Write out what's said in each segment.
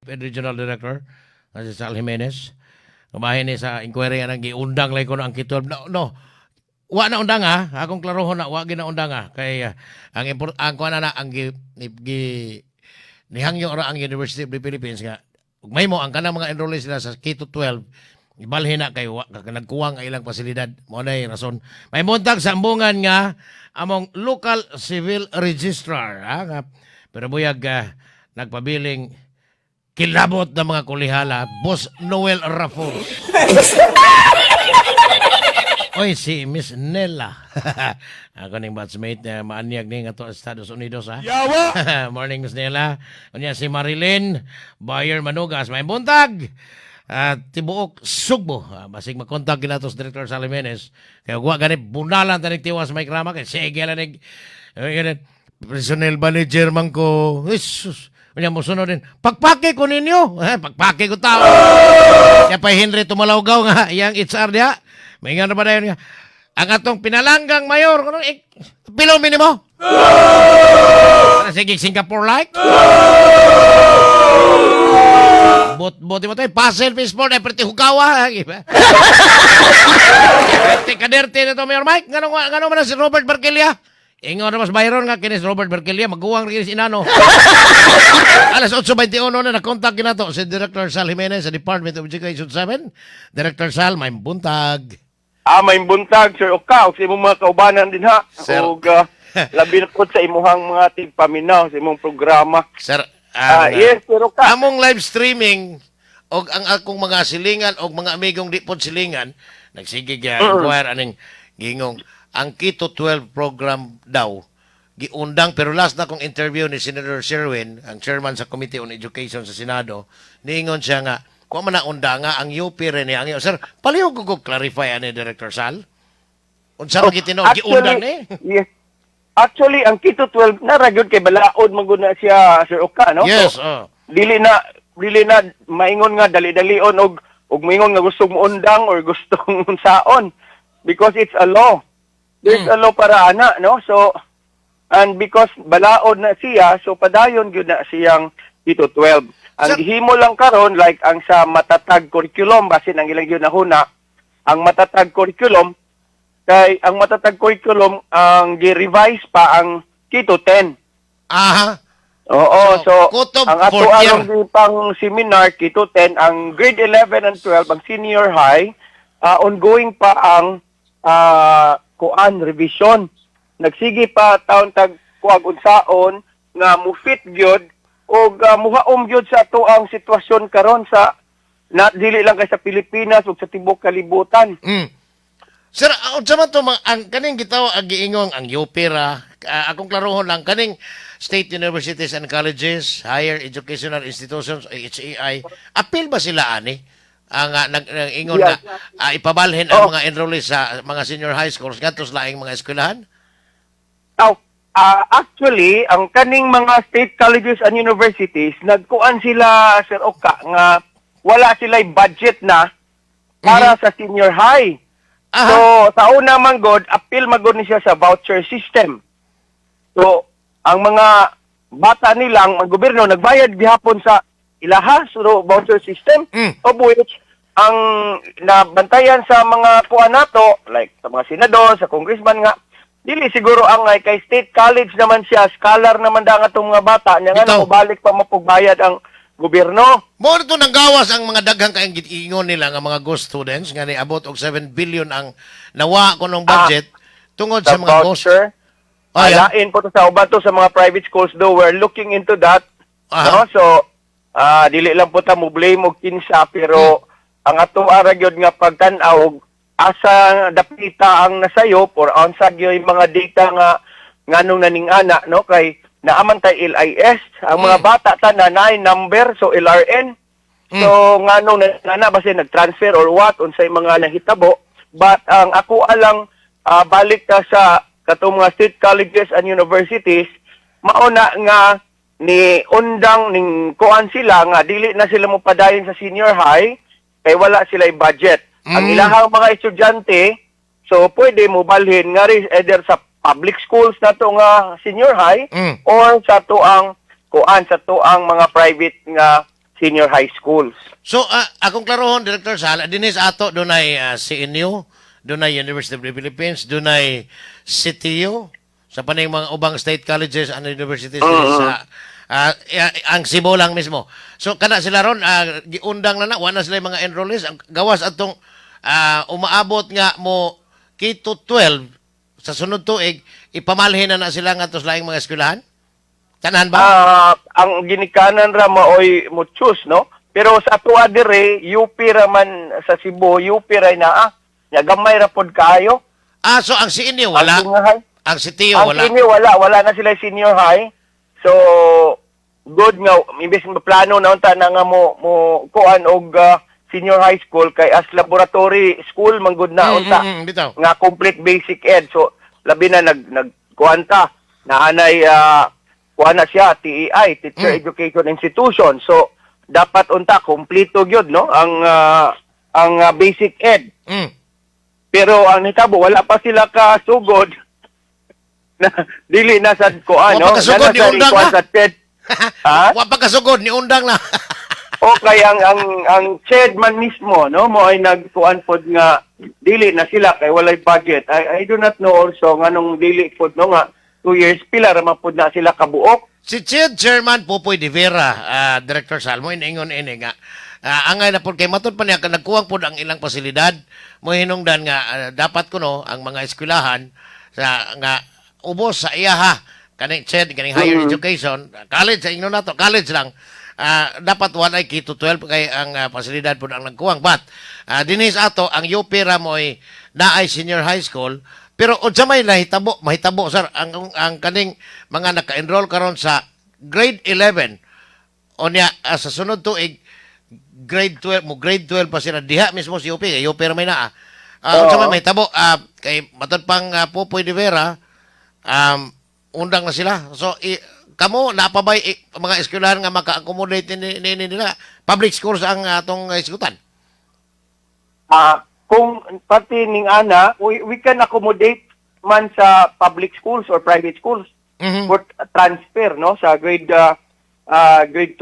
Regional Director, si Sal Jimenez. Kumahin ni sa inquiry nga nang giundang lay ko na ang K-12. No. Wa na undang ha. Akong klarohon na wa gina undang ha. Kay ang kuan na ang nihangyo ra ang University of the Philippines nga may mo ang kanang mga enrollees sila sa K-12 ibalhin na kay nagkuwang ang ilang pasilidad. Mo na yung rason. May muntag sa ambungan nga among local civil registrar ha nga pero buyag nagpabiling kilabot ng mga kulihala, Boss Noel Raful. Oy, si Miss Nella. Ako ning batchmate na maanyag ni nga to sa Estados Unidos, ha? Yawa! Morning, Miss Nella. Unya si Marilyn Bayer Manugas. May buntag. Tibuok Sugbo. Basig makontak ginatos Director Sal Jimenez. Kaya huwag ganit bunalan tanig tiwas may krama. Kaya sige lang personnel manager man ko. Jesus. Kanya mo sunod din, pagpake ko ninyo. Pagpake ko tao. Kaya pa Henry Tumalawgaw nga, yang HR niya. May nga naman na yun nga. Ang atong pinalanggang mayor, pilaw minimo. Sige, Singapore-like. Buti mo tayo, puzzle, baseball, pretty hugawa. Kaderte na to, Mayor Mike. Gano'n man na si Robert Barquilla. Ingon na mas Byron nga kinis Robert Berkelia, maguwang rin kinis inano. Alas 8:21 na nakontak kinato si Director Sal Jimenez sa Department of Education 7. Director Sal, may buntag. May buntag, Sir Oka, sa imong mga kaubanan din ha. Sir. O labi na po sa imuhang mga tigpaminaw, sa imong programa. Sir, Yes, Sir Oka. among live streaming og ang akong mga silingan og mga amigong di pod silingan, nagsigig inquire aning gingong ang Keto 12 program daw giundang pero last na kong interview ni Senator Sherwin, ang chairman sa Committee on Education sa Senado, niingon siya nga kung man naunda nga ang UP rin ang sir, palihog ko clarify ani Director Sal. Unsa man gitinuod giundang ni? Yes. Actually, ang Keto 12 na ragyod kay balaod maguna siya, Sir Oka, no? Yes, so, dili na maingon nga dali-dalion og maingon nga gustong muundang or gustong unsaon because it's a law. There's a law para ana, no? So, and because balaod na siya, so padayon gyud na siyang Keto 12. Ang gihimo lang karon like ang sa matatag curriculum basin ang ilang gyud nahuna, ang matatag curriculum kay ang matatag curriculum ang gi-revise pa ang Keto 10. Aha. Oo, so kutob ang ato fourth year. anong pang seminar Keto 10 ang grade 11 and 12 ang senior high ongoing pa ang kuan revision. Nagsige pa taon tag kuag unsaon nga mufit gyud og muhaom gyud sa ato ang sitwasyon karon sa dili lang kay sa Pilipinas ug sa tibuok kalibutan. Sir, unsa man to ang kaning gitaw ang giingong ang UPERA, akong klarohon lang kaning State Universities and Colleges, Higher Educational Institutions, HEI, appeal ba sila ani? Ang nag-ingon Yes. na ipabalhin ang mga enrollees sa mga senior high schools ngadto sa laing mga eskwelahan? Actually, ang kaning mga state colleges and universities, nagkuan sila, Sir Oka, nga wala sila'y budget na para sa senior high. Aha. So, sa una man god, appeal magod ni siya sa voucher system. So, ang mga bata nilang, ang gobyerno, nagbayad gihapon sa ilaha, so voucher system, of which, ang nabantayan sa mga kuan nato, like sa mga senador, sa congressman nga, dili siguro ang kay state college naman siya, scholar naman da nga itong mga bata, niya nga Bitaw. balik pa mapugbayad ang gobyerno. Mo to nang gawas ang mga daghang kaayong giingon nila nga mga ghost students nga ni abot og 7 billion ang nawa ko ng budget tungod sa Sa mga ghost. voucher, Yeah. alain po to sa uban to sa mga private schools, though we're looking into that. Aha. No? So, dili lang po ta mo blame og kinsa, pero ang ato aragyod nga pagtan-aw asa dapita ang nasayop or unsa gyud mga data nga nganong naning-ana, no? Kay naaman tay LIS, ang mga bata ta na number, so LRN. So nganong nana basi nag-transfer or what unsay mga nahitabo, but ang ako alang balik ta sa katong mga state colleges and universities, mauna nga ni undang ning kuan sila nga dili na sila mo padayon sa senior high kay wala sila budget. Ang ilahang mga estudyante, so pwede mo balhin nga rin either sa public schools na to nga senior high or sa tuang kuan sa tuang mga private nga senior high schools. So, akong klarohon, Director Sal, dinis ato, dunay CNU, dunay University of the Philippines, dunay CTU, sa paning mga ubang state colleges and universities sa ang Cebu lang mismo. So, kana sila ron, giundang na wala sila yung mga enrollees. Ang gawas atong umaabot nga mo K-12 sa sunod tuig, ipamalhin na sila nga tos laing mga eskwelahan? Tanan ba? Ang ginikanan ra maoy mo choose, no? Pero sa tuwa dire, UP ra man sa Cebu, UP ra na nya gamay ra pod kaayo. So ang CNU wala. Ang senior high, Ang CTU ang wala. senior wala na sila senior high. So good nga imbes mo plano na unta na nga mo kuan og senior high school kay as laboratory school manggod na unta. Bitaw. Nga complete basic ed. So labi na nagkuan ta na anay kuha na siya, TEI, Teacher Education Institution. So, dapat unta, kompleto gyud no? Ang basic ed. Pero ang hitabo, wala pa sila kasugod na dili na sa kuha, no? Wala pa kasugod, ni undang na. Sa TED. Ha? Wa pa kasugod, ni undang na. Okay, ang CHED man mismo, no? Mo ay nagkuan pod nga dili na sila kay walay budget. I do not know also nganong dili pod no nga 2 years pila ra mapud na sila kabuok. Si Chairman Popoy de Vera, Director Salmo, iningon ini nga, angay na po kay matod pa niya, nagkuwang po ang ilang pasilidad, mo hinungdan nga, dapat kuno ang mga eskwelahan, nga ubos sa iyaha, kaning CHED, kaning higher education, college, sa inyo na to, college lang, dapat walay K-12 kay ang pasilidad po ang nagkuwang. But, dinis ato, ang UP ra mo ay naay senior high school, pero unsa may mahitabo sir ang kaning mga naka-enroll karon sa grade 11 onya sa sunod tuig grade 12 pa sila diha mismo si UP kay UP ra may naa. Unsa may mahitabo kay matod pang Popoy de Vera undang na sila. So kamo napabay mga eskwelahan nga maka-accommodate nila public schools ang atong isgutan. Kung pati ning ana, we can accommodate man sa public schools or private schools for transfer no sa grade 12.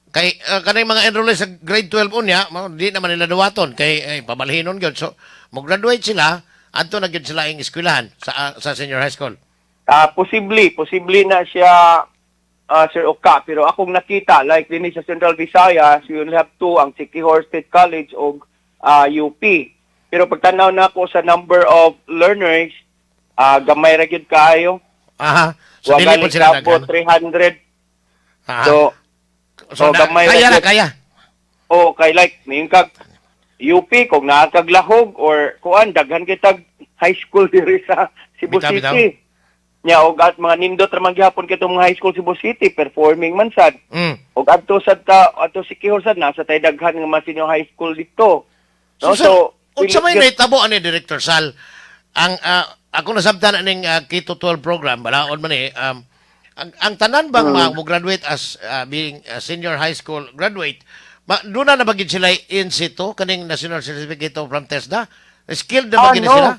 Kay kanay mga enrollees sa grade 12 unya, di naman nila duwaton kay pabalhinon gyud. So mo graduate sila adto na gyud sila ing eskwelahan sa senior high school. Posible na siya Sir Oka, pero akong nakita like din sa Central Visayas, you will have two, ang Siquijor State College o UP. Pero pagtanaw na ako sa number of learners, gamay ra gyud kaayo. So dili po sila nagano 300. So gamay ra kaya. Kay like ning kag UP kung nakakaglahog or kuan daghan kitag high school diri sa Cebu City. Nya og at mga nindot ra man gyapon kitong mga high school Cebu City performing man sad. Og adto Siquijor sad nasa tay daghan nga mga senior high school dito. No, so unsa may nahitabo ani Director Sal ang ako nasabtan aning K-12 program balaod man ang tanan bang mo graduate as being a senior high school graduate doon na nabagid sila in situ kaning national certificate from TESDA skilled na bagid sila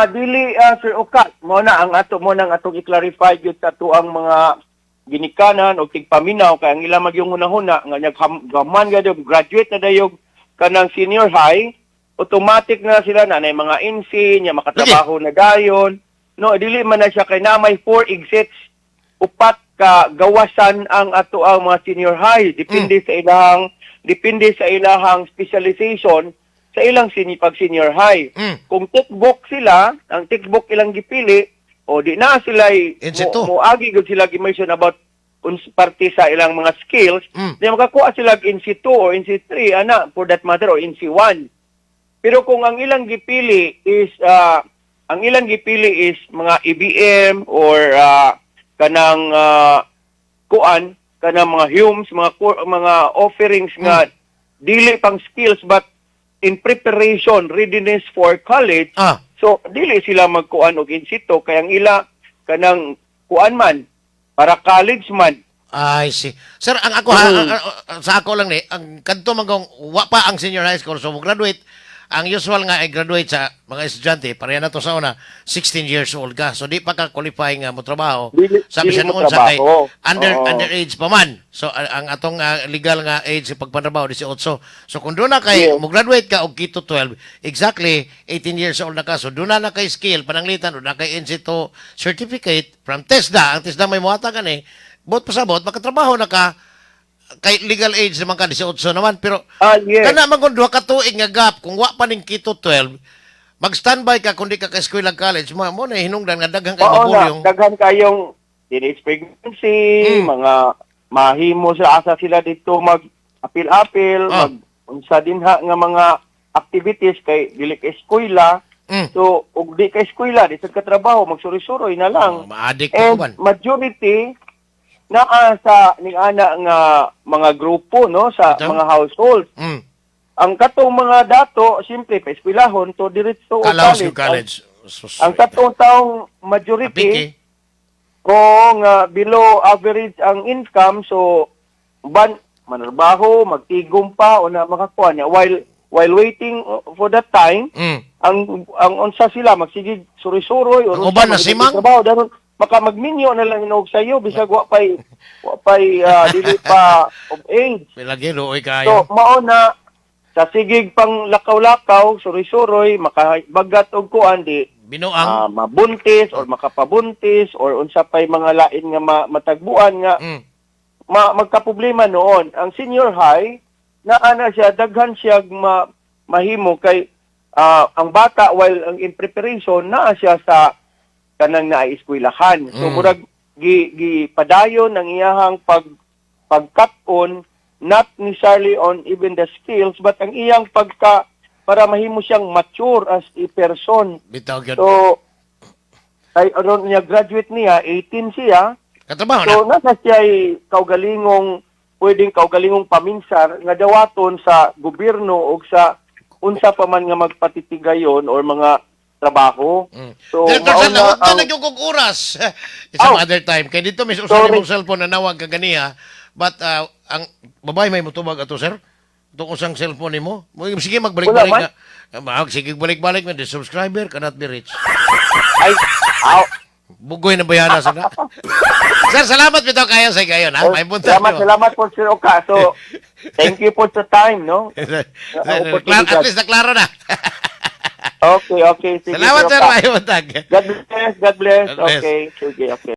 dili Sir Oka mo na ang atong i-clarify gyud sa tuang mga ginikanan o tigpaminaw kay ang ila magyong hunahuna nga gaman gyud graduate na dayog kanang senior high, automatic na sila na mga INSI, nya makatrabaho na dayon. No, dili man na siya kay na may 4 exits, upat ka gawasan ang ato ang mga senior high. Depende sa ilahang specialization sa ilang senior high. Kung textbook sila, ang textbook ilang gipili, o di na sila moagi gud sila gi-mention about parte sa ilang mga skills, di makakuha sila NC2 or NC3, for that matter, or NC1. Pero kung ang ilang gipili is mga EBM or kanang kanang mga HUMS, mga offerings nga dili pang skills but in preparation, readiness for college, so dili sila magkuan og NC2 kay ang ila kanang kuan man para college man. I see. Sir, ang ako sa ako lang ni, ang kadto magong wa pa ang senior high school so mo graduate ang usual nga ay graduate sa mga estudyante, pareha na to sa una, 16 years old ka. So di pa ka qualify nga mo trabaho. Sabi Dili sa mo noon sa kay trabaho. Oo. underage pa man. So ang atong legal nga age sa pagpantrabaho 18. So kung doon na kay Yes. mo graduate ka og Kito 12, exactly 18 years old na ka. So doon na kay skill pananglitan o na kay NC2 certificate from TESDA. Ang TESDA may muhata kan bot pasabot makatrabaho na ka kay legal age naman ka 18 naman pero Yes. kana man kung duha ka tuig nga gap kung wa pa ning Kito 12 mag-standby ka kundi ka ka eskwela college mo na hinungdan nga daghang kay Oo na, mabulyong daghan kayong teenage pregnancy, mga mahimo sa asa sila dito mag-apil-apil, Oh. mag-unsa din ha nga mga activities kay dili ka eskwela. So, ug di ka eskwela, di sa katrabaho, magsuri-suroy na lang. maadik pa And kuban majority naa sa ning ana nga mga grupo no sa Ito? mga household. Ang katong mga dato, siyempre, pa-eskwelahon to diretso o kalaos college. yung college Ang katong taong majority, Apiki. kung below average ang income, so manarbaho, magtigom pa o na makakuha niya. While waiting for that time, ang unsa sila magsigig suri-suroy o Ang uban na simang? trabaho daron maka magminyo na lang hinog sa iyo bisag wa pay dili pa of age. Pilagiro oy So kayo mao na sa sigig pang lakaw-lakaw, suri-suroy, makabagat og kuan di binuang mabuntis or makapabuntis or unsa pay mga lain nga matagbuan nga magkaproblema noon. Ang senior high ana siya daghan siya mahimo kay ang bata while ang in preparation naa siya sa kanang naeskwelahan. So murag padayon ang iyahang pagkat-on not necessarily on even the skills but ang iyang para mahimo siyang mature as a person. bitaw gyud So ay aron niya graduate niya 18 siya. katrabaho na So nasa siya pwedeng kaugalingong paminsar nga dawaton sa gobyerno o sa unsa pa man nga magpatitigayon or mga trabaho. So Director mao Sal, na huwag ka nagyugog oras. Some other time. Kaya dito, may usan Sorry. mong cellphone na nawag ka ganiha. But, ang babae may mutubag ato, sir? Itong usang cellphone ni mo. Sige, magbalik-balik Wala na. Sige, balik-balik na. The subscriber cannot be reached. ay Bugoy na bayana sa na. Sir, salamat bitaw kayo sa gayon, ha? May punta salamat po Sir Oka. So thank you po sa time, no? At least naklaro na. Okay. Sige, Salamat, Sir sir. Oka. May puntag. God bless. God bless. Okay. Sige, okay.